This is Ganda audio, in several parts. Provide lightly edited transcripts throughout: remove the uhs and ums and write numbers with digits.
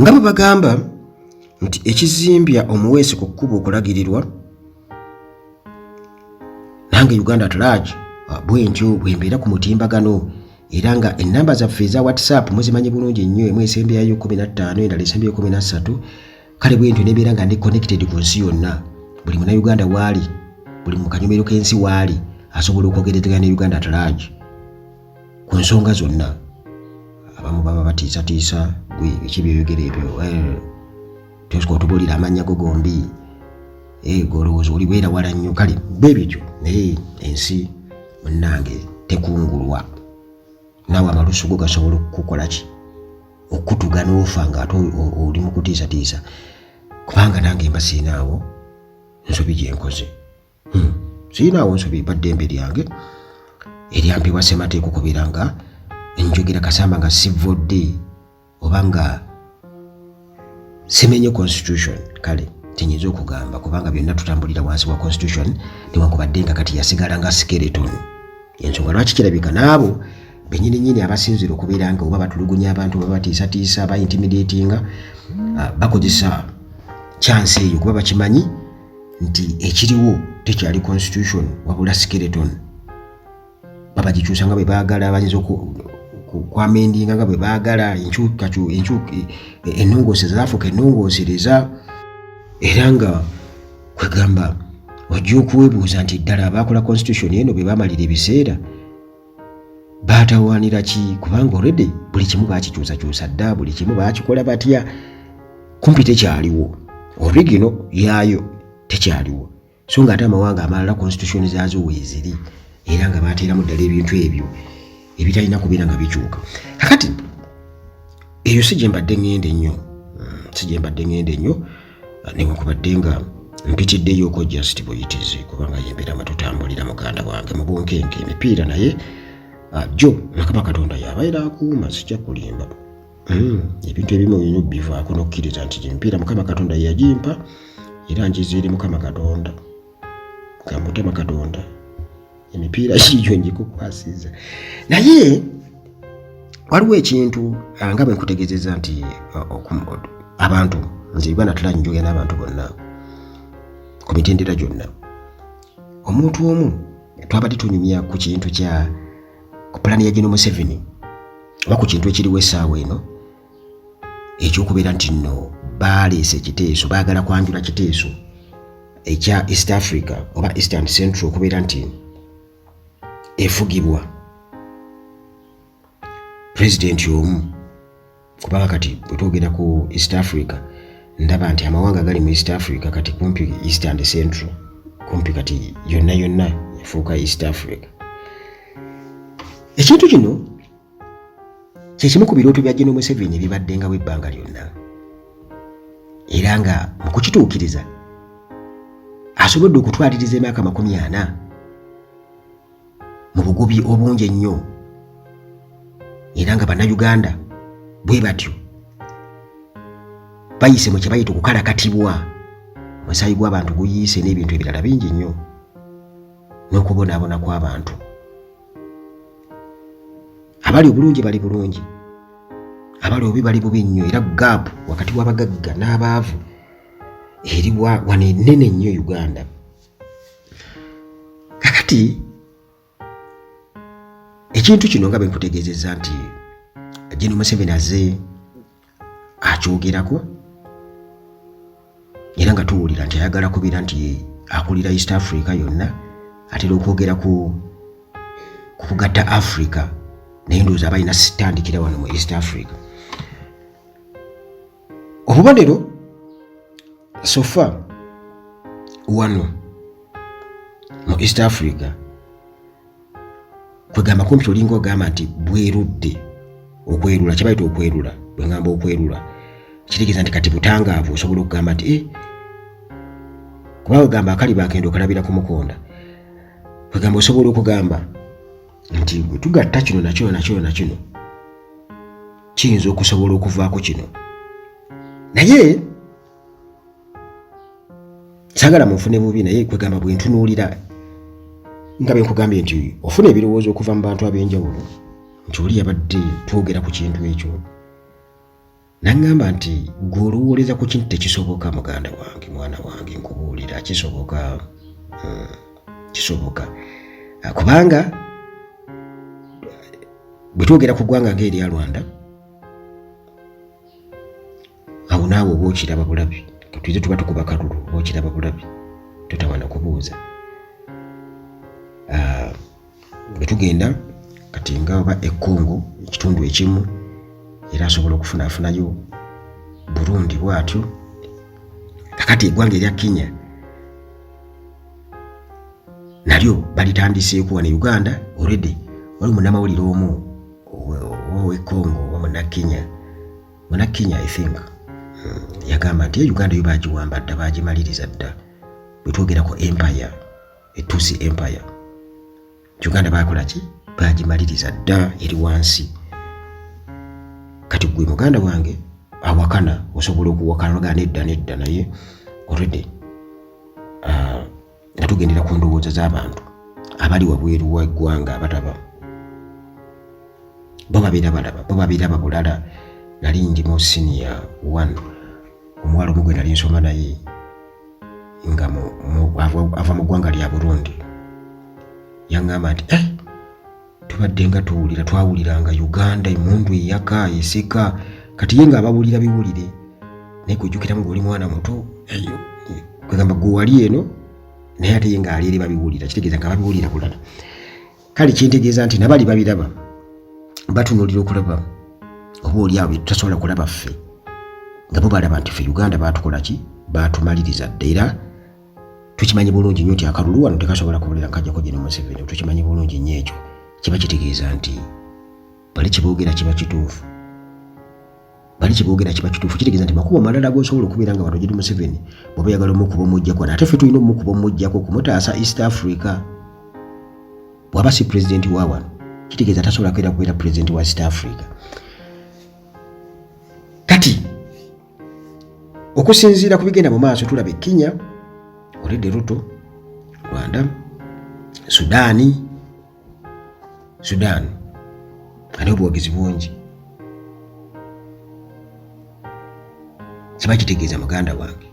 nga bwe bagamba nti ekizimbya omuweesi ku kkubo okulagirirwa, nange Uganda at large bwentyo bwembeera ku mutimbagano, era nga ennamba zaffe eza WhatsApp muzimanyi bulungi nnyo, emu esembyayo 15 endala esembyayo 13, kale bwentyo nebeera nga ndi connected ku nsi yonna, buli Munnayuganda waali, buli mu kanyomero k'ensi waali asobola okwogerezeganya ne Uganda at large ku nsonga zonna. Abamu baba batiisatiisa gwe biki byeyogera ebyo, tosiko otubulira amannya go gombi, golowooza oli beera wala nnyo, kale bwebityo naye ensi munnange tekungulwa, naawe amalusu go gasobola okukukola ki, okutuga n'ofa nga ate oli mu kutiisatiisa, kubanga nange mba siinaawo nsobi gye nkoze, siinaawo nsobi baddembe lyange eryampibwa ssemateeka okubeera nga njogera kasamba nga sivodde oba nga simenye constitution. Kale tenyinza okugamba kubanga byonna tutambulira wansi wa constitution, newankubadde nga kati yasigala nga skeleton. Ensonga lwaki kirabika n'abo bennyininyini abasinzira okubeera nga oba batulugunya abantu oba batiisatiisa aba intimidatinga, bakozesa chance eyo kuba bakimanyi nti ekiriwo tekyali constitution wabula skeleton. Babagikyusa nga bwe baagala, bayinza kwamendinga nga bwe baagala, ennongooseza zaafuuka ennongoosereza, era nga kwegamba wajja okuwebuuza nti ddala abaakola constitution eno bwe baamalira ebiseera baatawaanira ki, kubanga already buli kimu baakikyusakyusa dda, buli kimu baakikola batya, kumpi tekyaliwo, origino yaayo tekyaliwo, so nga ate amawanga amalala constitution zaazo weeziri, era nga baateeramu ddala ebintu ebyo ebitalina kubeera nga bikyuka. Kakati eyo si gye mbadde ngende nnyo, newankubadde nga mpitiddeyo oko just buyitizi, kubanga yembeera nga tutambulira muganda wange mu bunkenke emipiira naye jjo Mukama Katonda yabaera akuuma, sijja kulimba. Ebintu ebimu nnyo bivaako n'okkiriza nti emipiira Mukama Katonda yagimpa era ngiziiri Mukama Katonda, nga Mutema Katonda emipiira yiyo ngikukwasiza. Naye waliwo ekintu nga bwe nkutegeezezza nti abantu, nze Uganda tula njogera n'abantu bonna ku mitendera gyonna, omuntu omu twabadde tunyumya ku kintu kya ku pulani ya General Museveni oba ku kintu ekiriwo essaawa eno ekyokubeera nti nno baaleese ekiteeso, baagala kwanjula kiteeso ekya East Africa oba East and Central okubeera nti efugibwa pulezidenti omu, kubanga kati bwe twogera ku East Africa ndaba nti amawanga gali mu East Africa kati kumpi East and Central, kumpi kati yonna efuuka East Africa. Ekintu kino kyekimu ku birooto bya General Museveni bibaddengawo ebbanga lyonna, era nga mu kukituukiriza asobodde okutwaliriza emyaka 40 mu bugubi obungi ennyo, era nga bannayuganda bwe batyo bayise mu kye bayita okukalakatibwa, omusaayi gw'abantu guyiise n'ebintu ebirala bingi nnyo, n'okubonaabona kw'abantu. Abali obulungi bali bulungi, abali obubi bali bubi nnyo, era gaapu wakati w'abagagga n'abaavu eri wano ennene nnyo Uganda. Kakati ekintu kino nga bwe nkutegeezezza nti General Museveni azze akyogerako, era nga tuwulira nti ayagala kubeera nti akulira East Africa yonna, atera okwogera ku kugatta Africa, naye ndowooza abalina sitandikira wano mu East Africa. Obubonero sofa wano mu East Africa kwegamba kumpi olinga ogamba nti bwerudde okwerula, kye bayita okwerula. Bwe ngamba okwerula kitegeeza nti kati butangaavu osobola okugamba nti kuba wegamba akaliba akendo okalabira ku mukonda, kwegamba osobola okugamba nti bwe tugatta kino nakino kiyinza okusobola okuvaako kino. Naye saagala munfune bubi, naye kwegamba bwe ntunuulira nga bwe nkugambye nti ofuna ebirowoozo okuva mu bantu ab'enjawulo nti oli yabadde twogera ku kintu ekyo, Nangamba nti guluwoleza ku kintu tekisoboka muganda wange mwana wange nkubuulira kisoboka kisoboka kubanga bwe twogera ku ggwanga ng'erya Rwanda awo naawe oba okiraba bulabi tuize tuba tukuba kalulu oba okiraba bulabi totawana kubuuza bwe tugenda kati nga oba Congo ekitundu ekimu era asobola okufunaafunayo Burundi bwatyo kakati eggwanga erya Kenya nalyo balitandiseeko wano Uganda already wali munnamawulire omu owe Congo oba munnakenya I think yagamba nti Uganda yo bagiwamba dda bagimaliriza dda bwe twogera ku empire Etusi empire Uganda bakola ki bagimaliriza dda eri wansi kati gwe muganda wange awakana osobola okuwakana noga nedda naye already nga tugendera ku ndowooza z'abantu abali wabweru w'eggwanga abataba bo babiraba bulala. Nali ndi mu senior 1 omuwala omu gwe nali nsoma naye nga ava mu ggwanga lya Burundi yaŋŋamba nti tubadde nga twawuliranga Uganda emundu eyaka eseka kati ye nga abawulira biwulire naye kujjukiramu ng'oli mwana muto kwegamba gwe wali eno naye ate ye nga aleere babiwulira kitegeeza nga babiwulira bulala. Kale kintegeeza nti nabali babiraba batunuulira okulaba oba oli awo tutasobola kulaba ffe nga bo balaba nti ffe Uganda baatukola ki baatumaliriza dda era tukimanyi bulungi nnyo nti akalulu wano tekasobola kubeera nkajjako gino Museveni tukimanyi bulungi nnyo ekyo kiba kitegeeza nti bali kiboogera kiba kituufu kitegeeza nti makubo malala g'osobola okubeera nga wano gino Museveni bw'oba oyagala omukuba omuggyako ate ffe tulina omukuba omuggyako kumutaasa East Africa bw'aba si pulezidenti wa wano kitegeeza tasobola kubeera pulezidenti wa East Africa. Kati okusinziira ku bigenda mu maaso tulaba Kenya already Ruto, Rwanda, Sudan ali obuwagizi bungi kiba kitegeeza muganda wange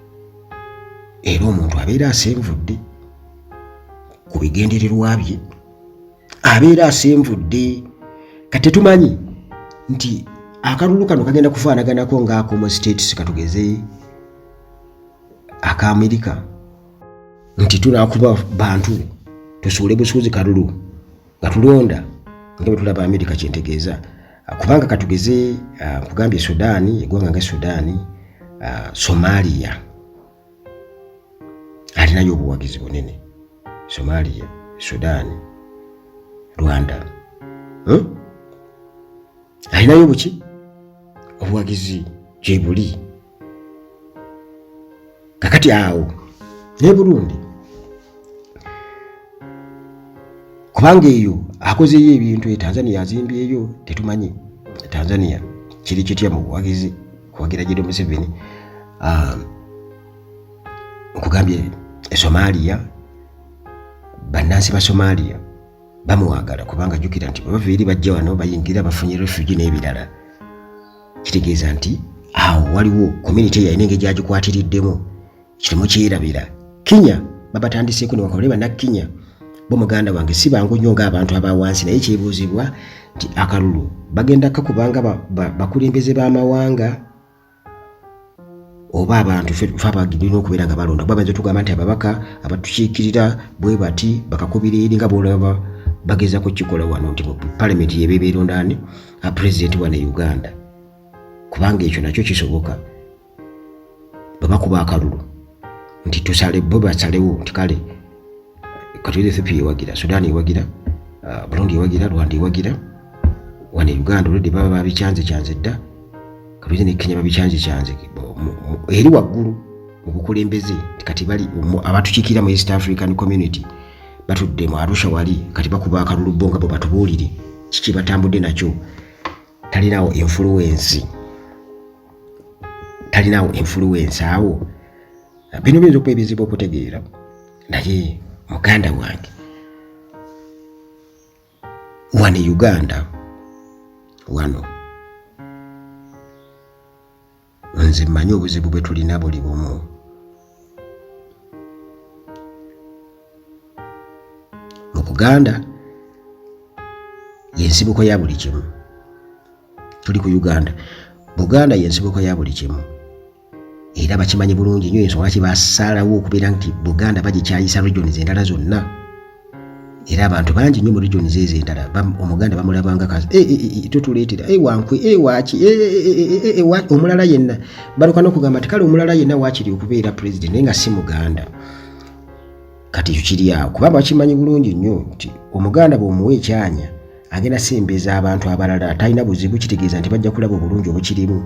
era omuntu abeera asenvudde ku bigendererwa bye abeera asenvudde kati tumanyi nti akalulu kano kagenda kufaanaganako ng'ak'omu States katugeze aka Amerika nti tunaakuba bantu tusuule busuuzi kalulu nga tulonda nga bwe tulaba Amerika kyentegeeza kubanga katugeze nkugambye Sudan eggwanga nga Sudan Somalia alinayo obuwagizi bunene Somalia Sudan Rwanda alinayo buki obuwagizi gye buli kakati awo ne Burundi kubanga eyo akozeyo ebintu Tanzania azimbyeyo tetumanyi Tanzania kiri kitya mu buwagizi kuwagira gye Museveni nkugambye Somalia bannansi ba Somalia bamuwagala kubanga jjukira nti bava eri bajja wano bayingira bafunye refugee n'ebirala kitegeeza nti awo waliwo community yalina engeri gyagikwatiriddemu kirimu kyerabira. Kenya babatandiseeko ne bakabale bannakenya bo muganda wange si bangu nnyo ng'abantu abawansi naye kyebuuzibwa nti akalulu bagenda kakubanga bakulembeze b'amawanga oba abantu ffe abagirina okubeera nga balonda kuba benza tugamba nti ababaka abatukiikirira bwe bati bakakubira eri nga bwolaba bageza kukikola wano nti mu palamenti yebeeronda ani pulezidenti wano e Uganda kubanga ekyo nakyo kisoboka babakuba akalulu nti tusale bo basalewo nti kale katuweze Ethiopia ewagira Sudan ewagira Burundi ewagira Rwanda ewagira wano e Uganda olwedde baba babikyanze dda katuweze ne Kenya babikyanze eri waggulu mu bukulembeze kati bali abatukiikira mu East African Community batudde mu Arusha wali kati bakuba akalulu bonga bo batubuulire kiki batambudde nakyo talinawo influence awo bino biyinza okuba ebizibu okutegeera naye muganda wange wano Uganda wano nze mmanyi obuzibu bwe tulina buli bumu. Mu Buganda yensibuko ya buli kimu. Tuli ku Uganda. Buganda yensibuko ya buli kimu. Era bakimanyi bulungi nnyo ensonga lwaki basaalawo okubeera nti Buganda bagikyayisa regions endala zonna. Era abantu bangi nnyo mu regions ezo endala Omuganda bamulabanga kazi totuleetera wankwe waki omulala yenna baluka n'okugamba nti kale omulala yenna waakiri okubeera president naye nga si Muganda. Kati kiri awo kubanga bakimanyi bulungi nnyo nti Omuganda bw'omuwa ekyanya agenda sembeza abantu abalala talina buzibu, kitegeeza nti bajja kulaba obulungi obukirimu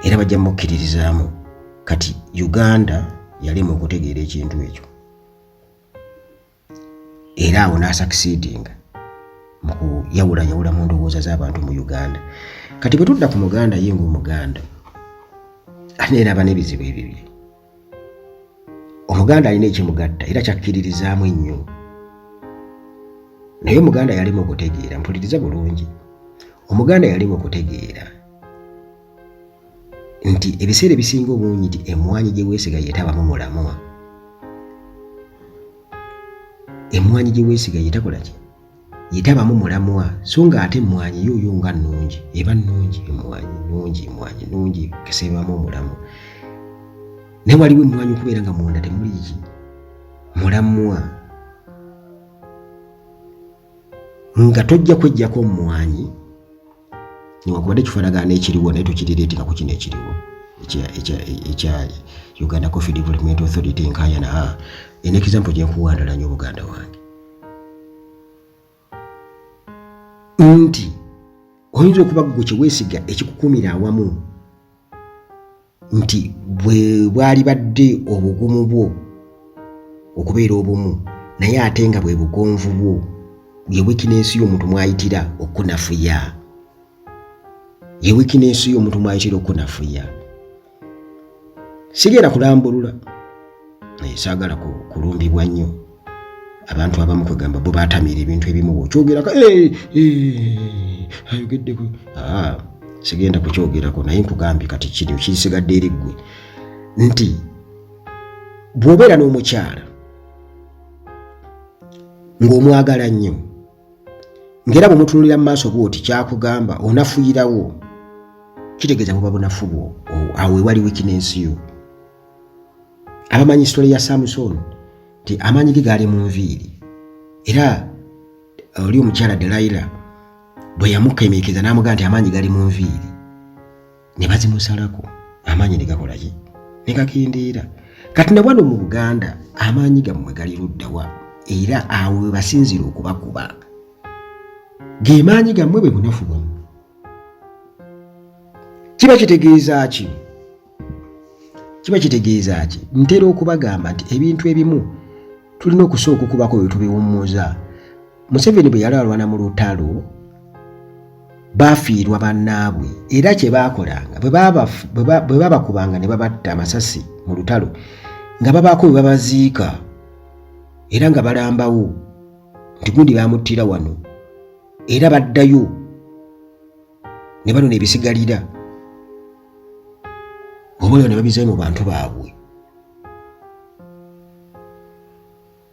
era bajja mukkiririzaamu. Kati Uganda yalema okutegeera ekintu ekyo era awo n'asucceedinga mu kuyawula mu ndowooza z'abantu mu Uganda. Kati bwe tudda ku Muganda ye ng'Omuganda ate n'aba n'ebizibu ebibiri. Omuganda alina ekimugatta era kyakkiririzaamu ennyo. Naye Omuganda yalema okutegeera, mpuliriza bulungi, Omuganda yalema okutegeera nti ebiseera ebisinga obungi nti emmwanyi gye weesiga yeetabamu mulamwa. Emmwanyi gye weesiga yeetakola ki? Yeetabamu mulamwa. So nga ate emmwanyi yoyo nga nnungi eba nnungi, emmwanyi nnungi kesebamu omulamwa. Naye waliwo emmwanyi okubeera nga munda temuli ki? Mulamwa. Nga tojja kwejjako emmwanyi newankubadde ekifaanagano ekiriwo naye tukirireetinga ku kino ekiriwo ekya Uganda Coffee Development Authority Nkayana. Eno example gye nkuwandala nnyo Buganda wange nti oyinza okuba gwe kye weesiga ekikukumira awamu nti bwe bwali badde obugumu bwo okubeera obumu naye ate nga bwe bugonvu bwo ye weakness y'omuntu mwayitira okunafuya. Ye weakness y'omuntu mwayitira okunafuya. Sigenda kulambulula naye saagala kulumbibwa nnyo. Abantu abamu kwegamba bo baatamira ebintu ebimu bw'okyogerako ayogeddeko. Sigenda kukyogerako naye nkugambye kati kiri kisigadde eri ggwe nti bw'obeera n'omukyala ng'omwagala nnyo ng'era bw'omutunulira mu maaso bw'oti kyakugamba onafuyirawo, kitegeeza buba bunafu bwo, awo ewali weakness yo. Abamanyi story ya Samson nti amaanyi ge gaali mu nviiri era oli omukyala Delilah bwe yamukemeekeza n'amugamba nti amaanyi gali mu nviiri ne bazimusalako amaanyi ne gakola ki? Ne gakendeera. Kati na wano mu Buganda amaanyi gammwe gali luddawa era awo we basinzira okubakuba. Ge maanyi gammwe bwe bunafu bwammwe. Kiba kitegeeza ki? Kiba kitegeeza ki? Ntera okubagamba nti ebintu ebimu tulina okusooka okubako bye tubiwummuza. Museveni bwe yali alwana mu lutalo baafiirwa bannaabwe era kye baakolanga bwe babakubanga ne babatta amasasi mu lutalo nga babaako bwe babaziika era nga balambawo nti gundi baamuttira wano era baddayo ne banona ebisigalira oboolyawo ne babizayo mu bantu baabwe.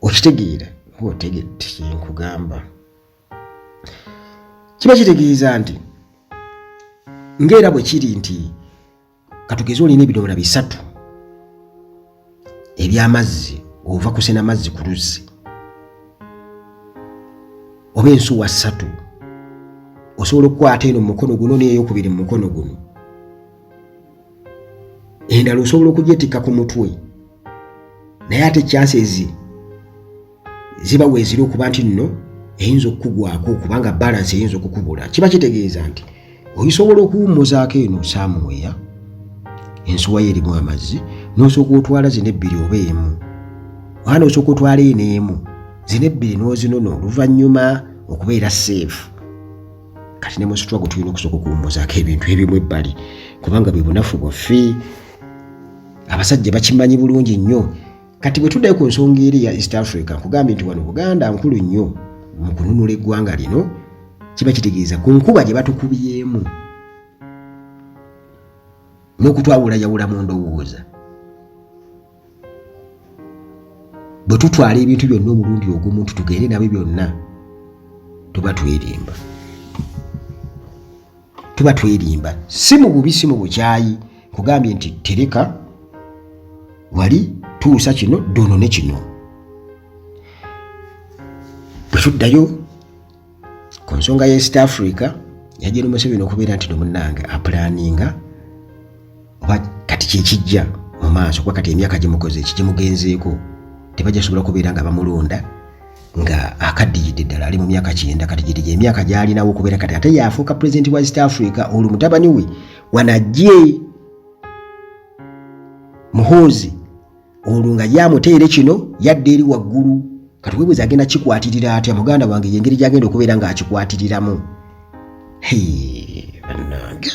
Okitegeera otegedde kyenkugamba. Kiba kitegeeza nti ng'era bwe kiri nti katugeze olina ebidomola 3 eby'amazzi ova kusena mazzi ku luzzi oba ensuwa 3 osobola okukwata eno mu mukono guno n'eyokubiri mu mukono guno, endala osobola okugyetikka ku mutwe naye ate chances ziba weezira okuba nti nno eyinza okukugwako kubanga balance eyinza okukubula. Kiba kitegeeza nti oyisobola okuwummuzaako eno saamuweya ensuwa ye erimu amazzi n'osooka otwala zino 2 oba emu, wana osooka otwala eno emu, zino 2 n'ozinona oluvannyuma okubeera safe. Kati ne mu struggle tulina okusooka okuwummuzaako ebintu ebimu ebbali kubanga bwe bunafu bwaffe. Abasajja bakimanyi bulungi nnyo. Kati bwe tuddayo ku nsonga eri ya East Africa nkugambye nti wano Buganda nkulu nnyo mu kununula eggwanga lino. Kiba kitegeeza ku nkuba gye batukubyemu n'okutwawula yawula mu ndowooza. Bwe tutwala ebintu byonna omulundi ogw'omuntu tugende nabyo byonna tuba twerimba. Si mu bubi si mu bukyayi kugambye nti tereka wali tuusa kino dono ne kino. Bwe tuddayo ku nsonga ya East Africa yajja Museveni okubeera nti nomunnange apulaninga oba kati kyekijja mu maaso kuba kati emyaka gyemukoze ekigimugenzeeko tebajja sobola kubeera nga bamulonda nga akaddiyidde ddala ali mu myaka 9 kati giri emyaka gy'alinawo okubeera kati ate yafuuka pulezidenti wa East Africa olwo mutabani we wanajje Muhoozi olwo nga yamuteere kino yadde eri waggulu kati webuuza agenda kikwatirira atya muganda wange yengeri gyagenda okubeera nga akikwatiriramu. Bannange